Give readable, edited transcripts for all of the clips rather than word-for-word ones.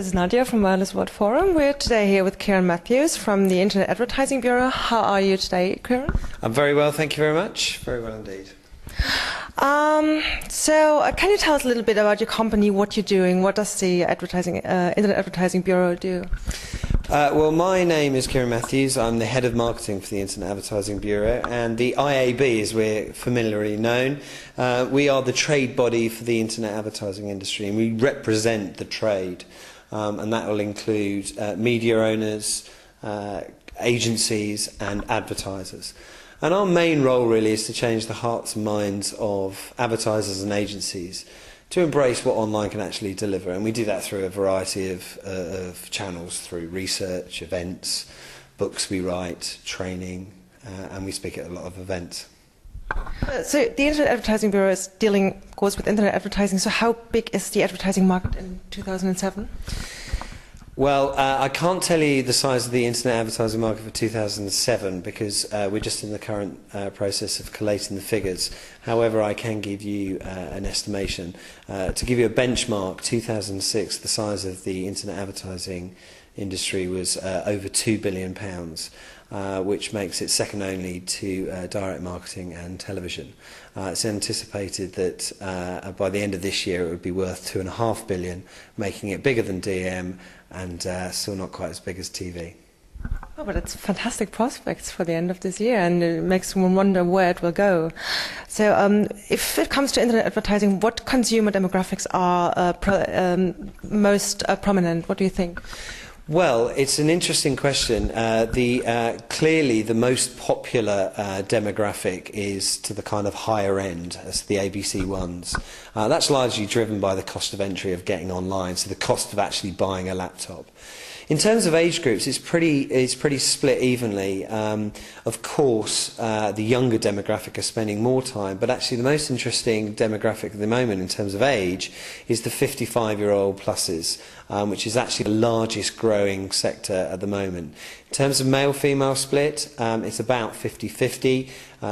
is Nadia from Wireless World Forum. We're today here with Kieron Matthews from the Internet Advertising Bureau. How are you today, Kieron? I'm very well, thank you very much. Very well indeed. So can you tell us a little bit about your company, what you're doing? What does the Internet Advertising Bureau do? Well, my name is Kieron Matthews. I'm the head of marketing for the Internet Advertising Bureau, and the IAB, as we're familiarly known, we are the trade body for the Internet advertising industry, and we represent the trade, and that will include media owners, agencies and advertisers. And our main role really is to change the hearts and minds of advertisers and agencies to embrace what online can actually deliver, and we do that through a variety of channels, through research, events, books we write, training, and we speak at a lot of events. So the Internet Advertising Bureau is dealing, of course, with Internet advertising. So how big is the advertising market in 2007? Well, I can't tell you the size of the Internet advertising market for 2007 because we're just in the current process of collating the figures. However, I can give you an estimation. To give you a benchmark, 2006, the size of the Internet advertising industry was over £2 billion, which makes it second only to direct marketing and television. It's anticipated that by the end of this year it would be worth £2.5 billion, making it bigger than DM and still not quite as big as TV. Oh, but it's fantastic prospects for the end of this year, and it makes one wonder where it will go. So if it comes to internet advertising, what consumer demographics are most prominent? What do you think? Well, it's an interesting question. Clearly, the most popular demographic is to the kind of higher end, as the ABC ones. That's largely driven by the cost of entry of getting online, so the cost of actually buying a laptop. In terms of age groups, it's pretty split evenly. Of course, the younger demographic are spending more time, but actually the most interesting demographic at the moment in terms of age is the 55-year-old pluses, which is actually the largest growing sector at the moment. In terms of male-female split, it's about 50-50,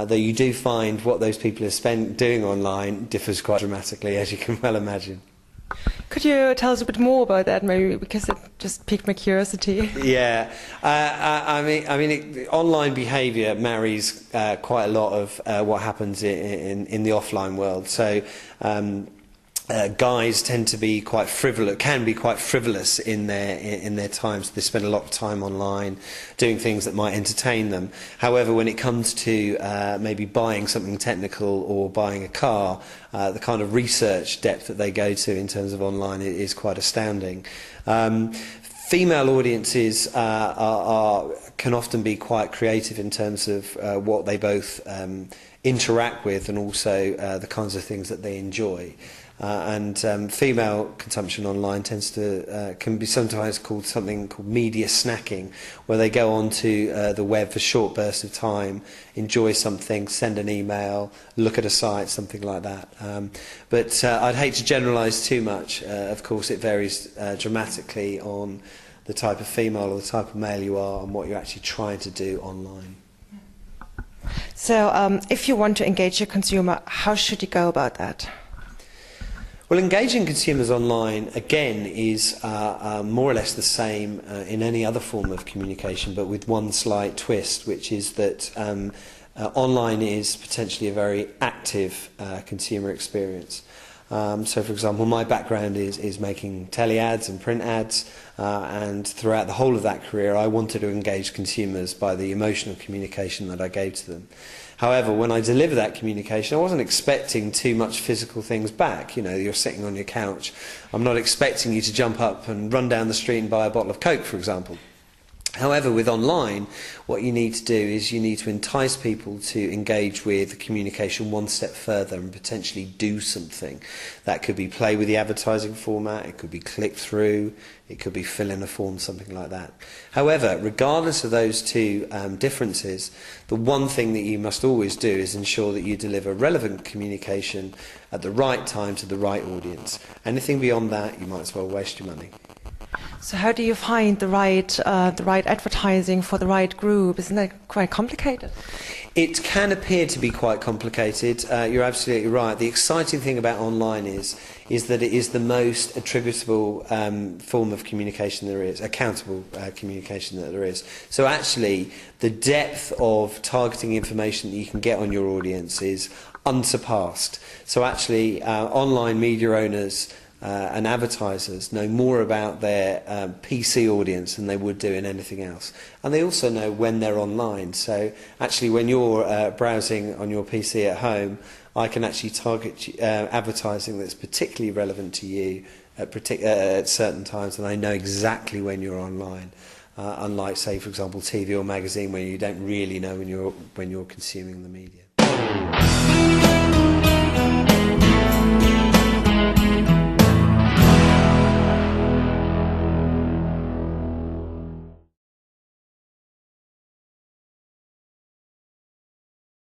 though you do find what those people are doing online differs quite dramatically, as you can well imagine. Could you tell us a bit more about that, maybe, because it just piqued my curiosity? Yeah, online behaviour marries quite a lot of what happens in the offline world. So guys tend to be quite frivolous in their time. So they spend a lot of time online doing things that might entertain them. However, when it comes to maybe buying something technical or buying a car, the kind of research depth that they go to in terms of online is quite astounding. Female audiences can often be quite creative in terms of what they both interact with and also the kinds of things that they enjoy. And female consumption online can be sometimes called something called media snacking, where they go onto the web for short bursts of time, enjoy something, send an email, look at a site, something like that. But I'd hate to generalise too much. Of course, it varies dramatically on the type of female or the type of male you are and what you're actually trying to do online. So if you want to engage your consumer, how should you go about that? Well, engaging consumers online, again, is more or less the same in any other form of communication, but with one slight twist, which is that online is potentially a very active consumer experience. So, for example, my background is making tele ads and print ads, and throughout the whole of that career I wanted to engage consumers by the emotional communication that I gave to them. However, when I deliver that communication, I wasn't expecting too much physical things back. You know, you're sitting on your couch. I'm not expecting you to jump up and run down the street and buy a bottle of Coke, for example. However, with online, what you need to do is you need to entice people to engage with the communication one step further and potentially do something. That could be play with the advertising format, it could be click through, it could be fill in a form, something like that. However, regardless of those two differences, the one thing that you must always do is ensure that you deliver relevant communication at the right time to the right audience. Anything beyond that, you might as well waste your money. So how do you find the right advertising for the right group? Isn't that quite complicated? It can appear to be quite complicated. You're absolutely right. The exciting thing about online is that it is the most attributable form of communication there is, accountable communication that there is. So actually, the depth of targeting information that you can get on your audience is unsurpassed. So actually, online media owners and advertisers know more about their PC audience than they would do in anything else. And they also know when they're online. So actually when you're browsing on your PC at home, I can actually target advertising that's particularly relevant to you at certain times, and I know exactly when you're online. Unlike, say, for example, TV or magazine, where you don't really know when you're consuming the media.